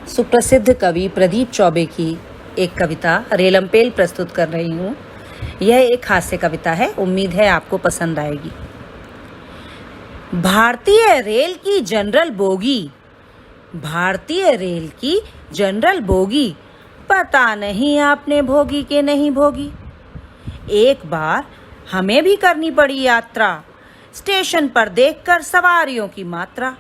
सुप्रसिद्ध कवि प्रदीप चौबे की एक कविता रेलमपेल प्रस्तुत कर रही हूँ। यह एक हास्य कविता है, उम्मीद है आपको पसंद आएगी। भारतीय रेल की जनरल बोगी, भारतीय रेल की जनरल बोगी, पता नहीं आपने भोगी के नहीं भोगी। एक बार हमें भी करनी पड़ी यात्रा, स्टेशन पर देखकर सवारियों की मात्रा।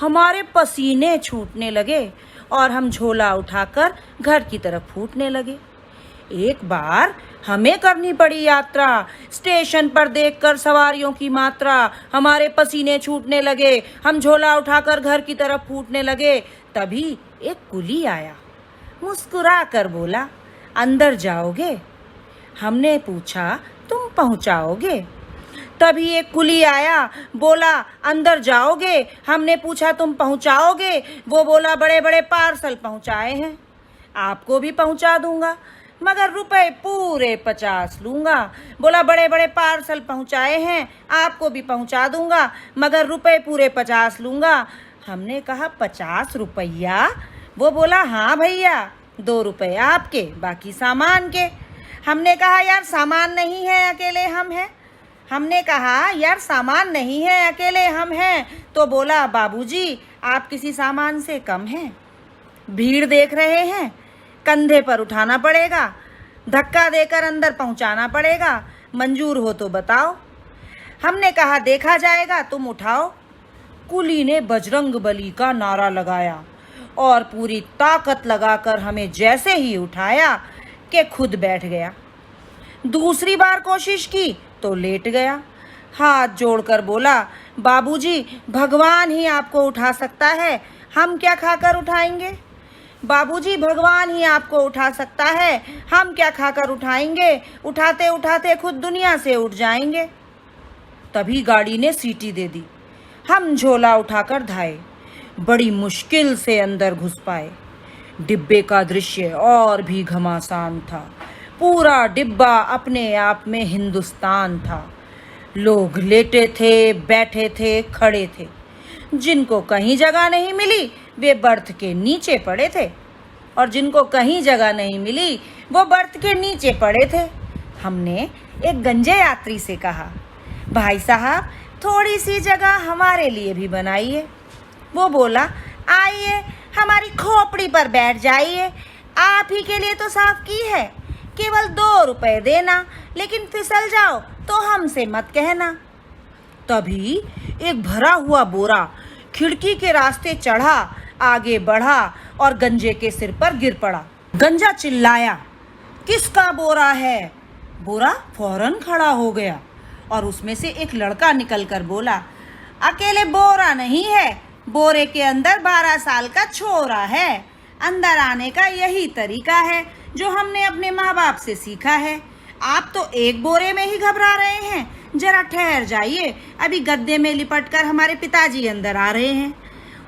हमारे पसीने छूटने लगे और हम झोला उठाकर घर की तरफ फूटने लगे। एक बार हमें करनी पड़ी यात्रा, स्टेशन पर देखकर सवारियों की मात्रा। हमारे पसीने छूटने लगे, हम झोला उठाकर घर की तरफ फूटने लगे। तभी एक कुली आया, मुस्कुरा कर बोला, अंदर जाओगे? हमने पूछा, तुम पहुंचाओगे? तभी एक कुली आया, बोला, अंदर जाओगे? हमने पूछा, तुम पहुंचाओगे? वो बोला, बड़े बड़े पार्सल पहुंचाए हैं, आपको भी पहुंचा दूंगा, मगर रुपए पूरे 50 लूंगा। बोला, बड़े बड़े पार्सल पहुंचाए हैं, आपको भी पहुंचा दूंगा, मगर रुपए पूरे 50 लूंगा। हमने कहा, 50 रुपया? वो बोला, हाँ भैया, 2 रुपए आपके, बाकी सामान के। हमने कहा, यार सामान नहीं है, अकेले हम हैं। हमने कहा, यार सामान नहीं है, अकेले हम हैं। तो बोला, बाबूजी, आप किसी सामान से कम हैं। भीड़ देख रहे हैं, कंधे पर उठाना पड़ेगा, धक्का देकर अंदर पहुंचाना पड़ेगा, मंजूर हो तो बताओ। हमने कहा, देखा जाएगा, तुम उठाओ। कुली ने बजरंग बली का नारा लगाया और पूरी ताकत लगाकर हमें जैसे ही उठाया कि खुद बैठ गया। दूसरी बार कोशिश की तो लेट गया। हाथ जोड़कर बोला, बाबूजी, भगवान ही आपको उठा सकता है, हम क्या खाकर उठाएंगे? बाबूजी, भगवान ही आपको उठा सकता है, हम क्या खाकर उठाएंगे? उठाते उठाते खुद दुनिया से उठ जाएंगे। तभी गाड़ी ने सीटी दे दी। हम झोला उठाकर धाए, बड़ी मुश्किल से अंदर घुस पाए। डिब्बे का दृश्य और भी घमासान था। पूरा डिब्बा अपने आप में हिंदुस्तान था। लोग लेटे थे, बैठे थे, खड़े थे। जिनको कहीं जगह नहीं मिली वे बर्थ के नीचे पड़े थे, और जिनको कहीं जगह नहीं मिली वो बर्थ के नीचे पड़े थे। हमने एक गंजे यात्री से कहा, भाई साहब, थोड़ी सी जगह हमारे लिए भी बनाइए। वो बोला, आइए, हमारी खोपड़ी पर बैठ जाइए, आप ही के लिए तो साफ की है, केवल 2 रुपए देना, लेकिन फिसल जाओ तो हमसे मत कहना। तभी एक भरा हुआ बोरा खिड़की के रास्ते चढ़ा, आगे बढ़ा और गंजे के सिर पर गिर पड़ा। गंजा चिल्लाया, किसका बोरा है? बोरा फौरन खड़ा हो गया और उसमें से एक लड़का निकलकर बोला, अकेले बोरा नहीं है, बोरे के अंदर 12 साल का छोरा है। अंदर आने का यही तरीका है जो हमने अपने माँ बाप से सीखा है। आप तो एक बोरे में ही घबरा रहे हैं, जरा ठहर जाइए, अभी गद्दे में लिपटकर हमारे पिताजी अंदर आ रहे हैं।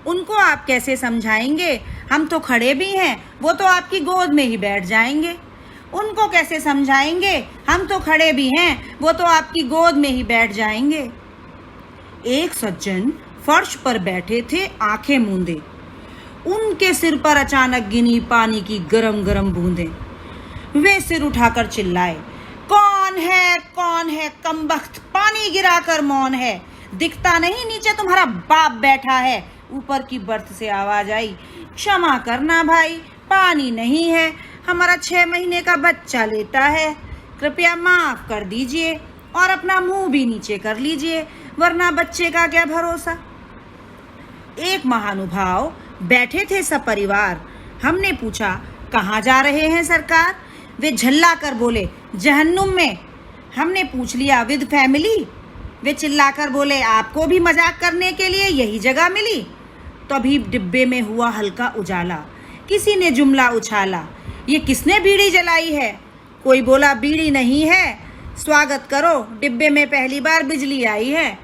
उनको आप कैसे समझाएंगे? हम तो खड़े भी हैं, वो तो आपकी गोद में ही बैठ जाएंगे। उनको कैसे समझाएंगे? हम तो खड़े भी हैं, वो तो आपकी गोद में ही बैठ जाएंगे। एक सज्जन फर्श पर बैठे थे, आंखें मूंदे। उनके सिर पर अचानक गिनी पानी की गरम गरम बूंदें। वे सिर उठाकर चिल्लाए, कौन है, कौन है, कमबख्त, पानी गिराकर मौन है, दिखता नहीं नीचे तुम्हारा बाप बैठा है। ऊपर की बर्थ से आवाज आई, क्षमा करना भाई, पानी नहीं है, हमारा 6 महीने का बच्चा लेटा है, कृपया माफ कर दीजिए और अपना मुंह भी नीचे कर लीजिए, वरना बच्चे का क्या भरोसा। एक महानुभाव बैठे थे सपरिवार। हमने पूछा, कहाँ जा रहे हैं सरकार? वे झल्ला कर बोले, जहन्नुम में। हमने पूछ लिया, विद फैमिली? वे चिल्लाकर बोले, आपको भी मजाक करने के लिए यही जगह मिली। तभी डिब्बे में हुआ हल्का उजाला। किसी ने जुमला उछाला, ये किसने बीड़ी जलाई है? कोई बोला, बीड़ी नहीं है, स्वागत करो, डिब्बे में पहली बार बिजली आई है।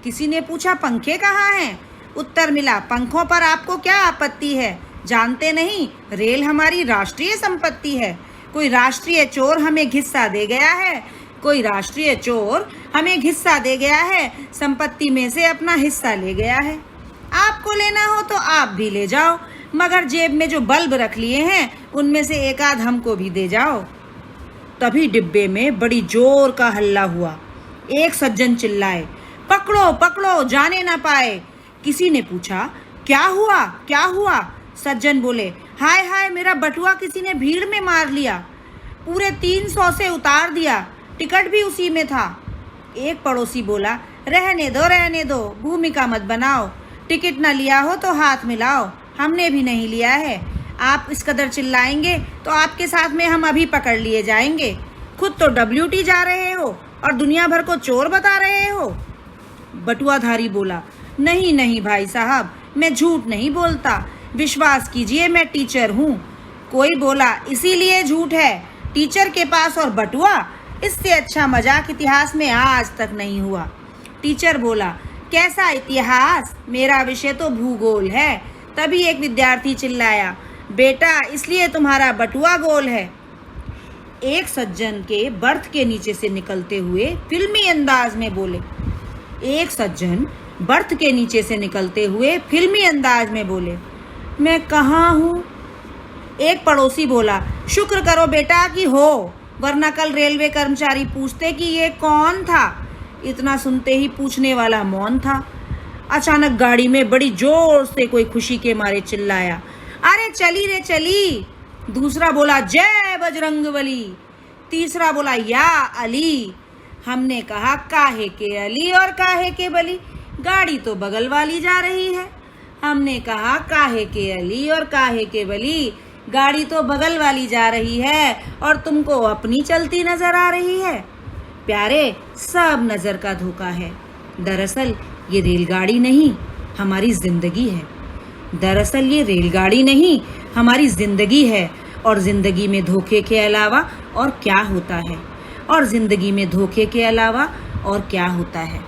किसी ने पूछा, पंखे कहाँ हैं? उत्तर मिला, पंखों पर आपको क्या आपत्ति है? जानते नहीं, रेल हमारी राष्ट्रीय संपत्ति है। कोई राष्ट्रीय चोर हमें घिस्सा दे गया है, कोई राष्ट्रीय चोर हमें घिस्सा दे गया है, संपत्ति में से अपना हिस्सा ले गया है। आपको लेना हो तो आप भी ले जाओ, मगर जेब में जो बल्ब रख लिए हैं उनमें से एक आध हमको भी दे जाओ। तभी डिब्बे में बड़ी जोर का हल्ला हुआ। एक सज्जन चिल्लाए, पकड़ो पकड़ो, जाने ना पाए। किसी ने पूछा, क्या हुआ क्या हुआ? सज्जन बोले, हाय हाय, मेरा बटुआ किसी ने भीड़ में मार लिया, पूरे 300 से उतार दिया, टिकट भी उसी में था। एक पड़ोसी बोला, रहने दो, भूमिका मत बनाओ, टिकट न लिया हो तो हाथ मिलाओ, हमने भी नहीं लिया है। आप इस कदर चिल्लाएंगे तो आपके साथ में हम अभी पकड़ लिए जाएंगे। खुद तो WT जा रहे हो और दुनिया भर को चोर बता रहे हो। बटुआधारी बोला, नहीं नहीं भाई साहब, मैं झूठ नहीं बोलता, विश्वास कीजिए मैं टीचर हूँ। कोई बोला, इसीलिए झूठ है, टीचर के पास और बटुआ, इससे अच्छा मजाक इतिहास में आज तक नहीं हुआ। टीचर बोला, कैसा इतिहास, मेरा विषय तो भूगोल है। तभी एक विद्यार्थी चिल्लाया, बेटा इसलिए तुम्हारा बटुआ गोल है। एक सज्जन के बर्थ के नीचे से निकलते हुए फिल्मी अंदाज में बोले, एक सज्जन बर्थ के नीचे से निकलते हुए फिल्मी अंदाज में बोले, मैं कहाँ हूँ? एक पड़ोसी बोला, शुक्र करो बेटा कि हो, वरना कल रेलवे कर्मचारी पूछते कि ये कौन था। इतना सुनते ही पूछने वाला मौन था। अचानक गाड़ी में बड़ी जोर से कोई खुशी के मारे चिल्लाया, अरे चली रे चली। दूसरा बोला, जय बजरंगबली। तीसरा बोला, या अली। हमने कहा, काहे के अली और काहे के बली, गाड़ी तो बगल वाली जा रही है। हमने कहा, काहे के अली और काहे के बली, गाड़ी तो बगल वाली जा रही है और तुमको अपनी चलती नजर आ रही है। प्यारे, सब नजर का धोखा है। दरअसल ये रेलगाड़ी नहीं, हमारी जिंदगी है। दरअसल ये रेलगाड़ी नहीं, हमारी जिंदगी है। और जिंदगी में धोखे के अलावा और क्या होता है? और जिंदगी में धोखे के अलावा और क्या होता है?